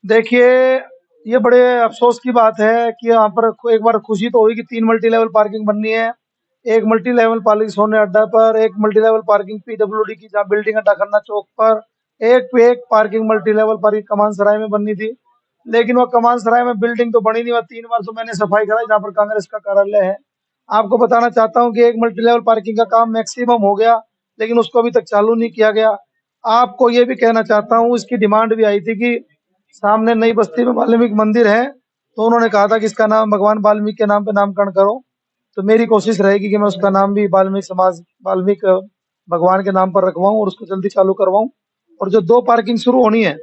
देखिए, ये बड़े अफ़सोस की बात है कि यहाँ पर एक बार खुशी तो हुई कि 3 मल्टी लेवल पार्किंग बननी है। एक मल्टी लेवल पार्किंग सोने अड्डा पर, एक मल्टी लेवल पार्किंग पीडब्ल्यूडी की जहाँ बिल्डिंग है डाकन्ना चौक पर, एक पे एक पार्किंग मल्टी लेवल पार्किंग कमान सराय में बननी थी। लेकिन वो कमान सराय में बिल्डिंग तो बनी नहीं, और 3 बार तो मैंने सफाई कराई जहाँ पर कांग्रेस का कार्यालय है। आपको बताना चाहता हूँ कि एक मल्टी लेवल पार्किंग का काम मैक्सिमम हो गया, लेकिन उसको अभी तक चालू नहीं किया गया। आपको ये भी कहना चाहता हूँ, इसकी डिमांड भी आई थी कि सामने नई बस्ती में वाल्मीकि मंदिर है, तो उन्होंने कहा था कि इसका नाम भगवान वाल्मीकि के नाम पे नामकरण करो। तो मेरी कोशिश रहेगी कि मैं उसका नाम भी वाल्मीकि समाज वाल्मीकि भगवान के नाम पर रखवाऊं और उसको जल्दी चालू करवाऊं। और जो 2 पार्किंग शुरू होनी है,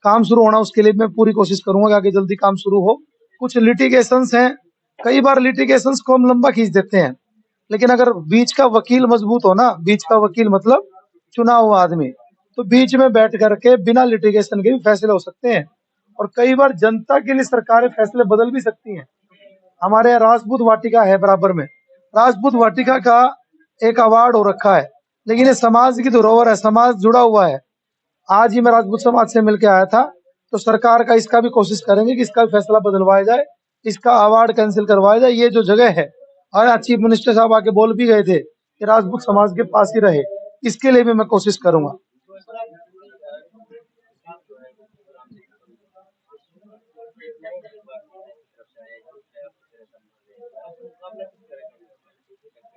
काम शुरू होना, उसके लिए मैं पूरी कोशिश करूंगा कि आगे जल्दी काम शुरू हो। कुछ लिटिगेशंस हैं, कई बार लिटिगेशंस को हम लंबा खींच देते हैं, लेकिन अगर बीच का वकील मजबूत हो ना, बीच का वकील मतलब चुना हुआ आदमी, तो बीच में बैठ करके बिना लिटिगेशन के भी फैसले हो सकते हैं। और कई बार जनता के लिए सरकारें फैसले बदल भी सकती हैं। हमारे यहाँ राजपूत वाटिका है बराबर में, राजपूत वाटिका का एक अवार्ड हो रखा है, लेकिन ये समाज की धरोहर है, समाज जुड़ा हुआ है। आज ही मैं राजपूत समाज से मिलकर आया था, तो सरकार का इसका भी कोशिश करेंगे कि इसका भी फैसला बदलवाया जाए, इसका अवार्ड कैंसिल करवाया जाए। ये जो जगह है, और चीफ मिनिस्टर साहब आके बोल भी गए थे कि राजपूत समाज के पास ही रहे, इसके लिए भी मैं कोशिश करूंगा।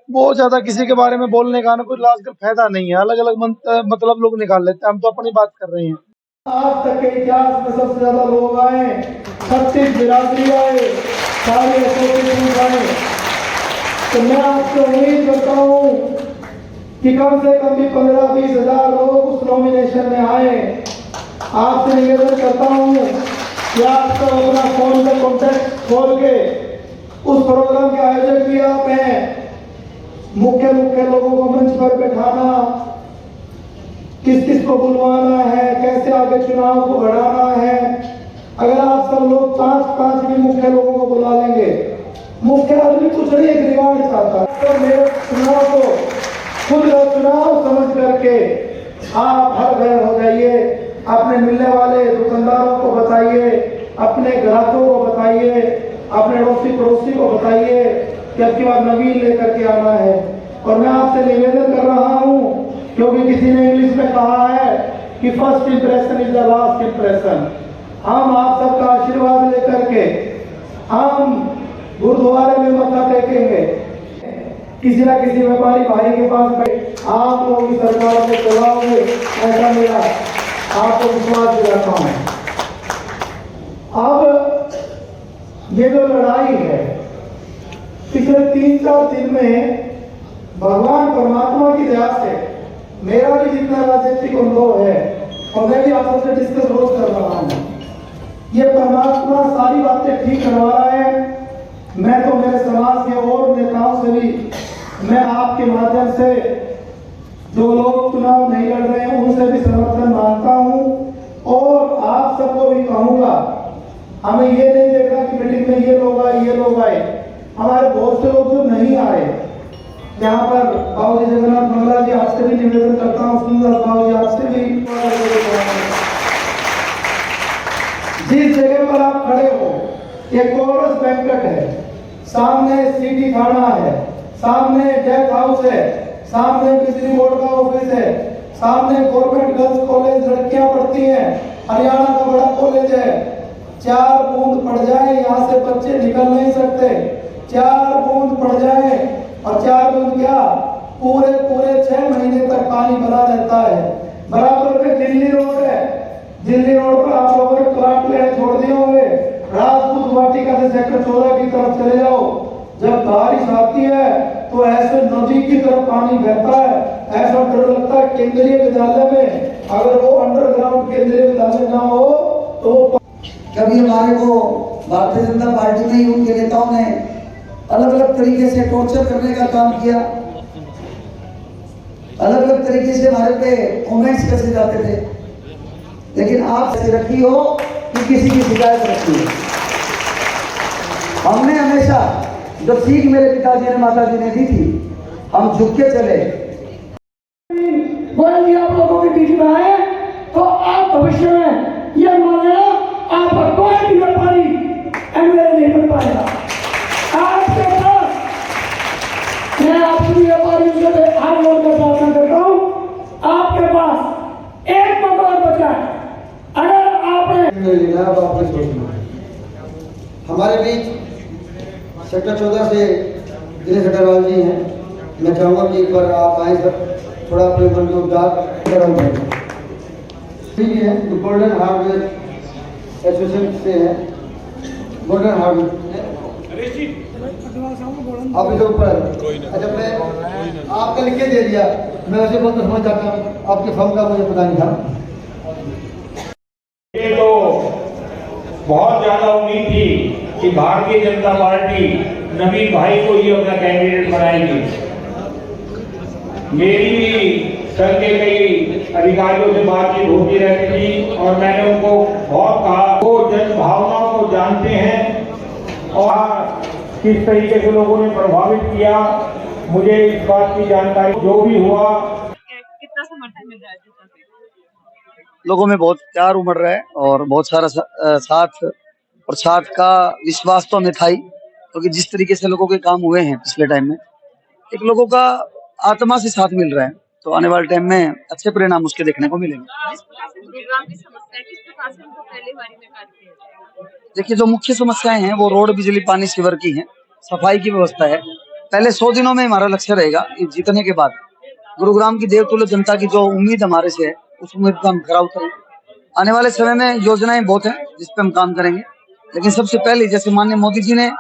बहुत ज्यादा किसी के बारे में बोलने का ना कोई आजकल फायदा नहीं है, अलग अलग मतलब लोग निकाल लेते हैं, हम तो अपनी बात कर रहे हैं। आज तक के इतिहास में सबसे ज्यादा लोग आए, 36 बिरादरी आए, सारे एसोसिएशन आए। तो मैं आपसे उम्मीद करता हूँ कि कम से कम भी 15-20 हजार लोग उस नॉमिनेशन में आए। आपसे निवेदन करता हूँ कि आप सब अपना फोन में कॉन्टेक्ट खोल के उस प्रोग्राम के आयोजक भी आप हैं। मुख्य लोगों को मंच पर बैठाना, किस किस को बुलवाना है, कैसे आगे चुनाव को बढ़ाना है। अगर आप सब लोग 5-5 भी मुख्य लोगों को बुला लेंगे, मुख्य आदमी कुछ नहीं, एक रिवार्ड चाहता है, तो मेरे चुनाव को खुद चुनाव समझ करके आप हर घर हो जाइए, अपने मिलने वाले दुकानदारों को बताइए, अपने ग्राहकों को बताइए, अपने अड़ोसी पड़ोसी को बताइए कि अब की बार नवीन लेकर के आना है। और मैं आपसे निवेदन कर रहा हूँ, क्योंकि किसी ने इंग्लिश में कहा है कि first impression is the last impression. हम आप सबका आशीर्वाद लेकर के हम गुरुद्वारे में मत्था टेकेंगे, किसी न किसी व्यापारी भाई के पास बैठ आप लोग की सरकार को चलाओगे, ऐसा मेरा आपको विश्वास दिलाता हूँ। अब ये जो लड़ाई है, पिछले 3-4 दिन में भगवान परमात्मा की दया से मेरा भी जितना राजनीतिक अनुभव है, और मैं भी आप सबसे डिस्कस रोज कर रहा हूँ, ये परमात्मा सारी बातें ठीक करवा रहा है। मैं तो मेरे समाज के और नेताओं से भी, मैं आपके माध्यम से जो लोग चुनाव नहीं लड़ रहे हैं उनसे भी समर्थन मांगता हूँ। और आप सबको भी कहूँगा, हमें ये नहीं देखना कि मीटिंग में ये लोग आए, हमारे बहुत से लोग जो नहीं आए, यहाँ पर बाबू जी जगन्नाथ मंगला जी आपसे भी निवेदन करता हूँ, सुंदर बाबू जी आपसे भी, जिस जगह पर आप खड़े हो एक कोरस बैंकेट है, सामने सिटी थाना है, सामने डेथ हाउस है, सामने बिजली बोर्ड का ऑफिस है, सामने गवर्नमेंट गर्ल्स कॉलेज लड़कियां पढ़ती हैं, हरियाणा का बड़ा कॉलेज है। 4 बूंद पड़ जाए यहाँ से बच्चे निकल नहीं सकते, 4 बूंद पड़ जाए, और 4 बूंद क्या, पूरे 6 महीने तक पानी भरा रहता है। बराबर में दिल्ली रोड है, दिल्ली रोड पर आप लोगों ने प्लाट लेने छोड़ दिए होंगे, राजपूत वाटिका से सेक्टर 14 की तरफ चले जाओ, जब बारिश आती है तो ऐसे नदी की तरफ पानी बहता है, ऐसा डर लगता है केंद्रीय विद्यालय में अगर वो अंडरग्राउंड केंद्रीय विद्यालय ना हो तो। कभी हमारे को भारतीय जनता पार्टी में ही उनके नेताओं ने अलग अलग तरीके से टॉर्चर करने का काम किया, अलग अलग तरीके से हमारे पे कमेंट्स कैसे जाते थे, लेकिन आप ऐसे रखी हो कि किसी की शिकायत रखी हो। हमने हमेशा जो सीख मेरे पिताजी ने माताजी ने दी थी, हम झुक के चले। आप लोगों के बीच में आए तो आप भविष्य में ये मान लेना आप लेना अब आपने सोचना है। हमारे बीच सेक्टर 14 से दिनेश अग्रवाल जी हैं। मैं चाहूँगा कि एक बार आप आए सर, थोड़ा अपने मन को उदार करें। ठीक है, तो गोल्डन हार्डवेयर एसोसिएशन से है, गोल्डन हार्डवेयर आप इधर ऊपर। अच्छा, मैं आपका लिख के दे दिया, मैं वैसे बहुत समझ जाता हूँ, आपके फॉर्म का मुझे पता नहीं था। ये तो बहुत ज्यादा उम्मीद थी कि भारतीय जनता पार्टी नवीन भाई को ही अपना कैंडिडेट बनाएगी। मेरी भी संघ के कई अधिकारियों से बातचीत होती रहती थी और मैंने उनको बहुत कहा, वो जन भावनाओं को जानते हैं और किस तरीके से लोगों ने प्रभावित किया, मुझे इस बात की जानकारी जो भी हुआ। कितना समर्थन मिल रहा है जनता से? लोगों में बहुत प्यार उमड़ रहा है और बहुत सारा साथ का विश्वास तो हमें था ही, क्योंकि जिस तरीके से लोगों के काम हुए हैं पिछले टाइम में, एक लोगों का आत्मा से साथ मिल रहा है, तो आने वाले टाइम में अच्छे परिणाम उसके देखने को मिलेंगे। जिस प्रकार से गुरुग्राम की समस्या है, किस प्रकार से उनको पहले बारी में कार्य किया जाएगा? देखिए, जो मुख्य समस्याएं हैं वो रोड, बिजली, पानी, सीवर की हैं, सफाई की व्यवस्था है। पहले 100 दिनों में हमारा लक्ष्य रहेगा कि जीतने के बाद गुरुग्राम की देवतुल्य जनता की जो उम्मीद हमारे से है, उस उम्मीद को हम खरा उतरें। आने वाले समय में योजनाएं बहुत हैं जिस पे हम काम करेंगे, लेकिन सबसे पहले जैसे माननीय मोदी जी ने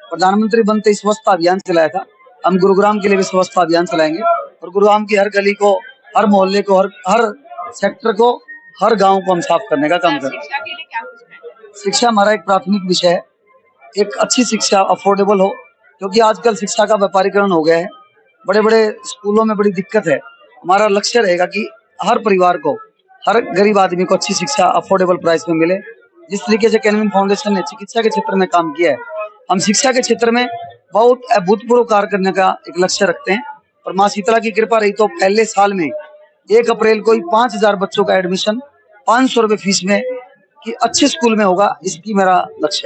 प्रधानमंत्री बनते ही स्वच्छता अभियान चलाया था, हम गुरुग्राम के लिए भी स्वच्छता अभियान चलाएंगे और गुरुग्राम की हर गली को, हर मोहल्ले को, हर सेक्टर को, हर गांव को हम साफ करने का काम करेंगे। शिक्षा के लिए क्या कुछ है? शिक्षा हमारा एक प्राथमिक विषय है। एक अच्छी शिक्षा अफोर्डेबल हो, क्योंकि आजकल शिक्षा का व्यापारीकरण हो गया है, बड़े बड़े स्कूलों में बड़ी दिक्कत है। हमारा लक्ष्य रहेगा कि हर परिवार को, हर गरीब आदमी को अच्छी शिक्षा अफोर्डेबल प्राइस में मिले। जिस तरीके से कैनविन फाउंडेशन ने चिकित्सा के क्षेत्र में काम किया है, हम शिक्षा के क्षेत्र में बहुत अभूतपूर्व कार्य करने का एक लक्ष्य रखते हैं। और माँ शीतला की कृपा रही तो पहले साल में 1 अप्रैल को ही 5000 बच्चों का एडमिशन 500 रुपए फीस में कि अच्छे स्कूल में होगा, इसकी मेरा लक्ष्य है।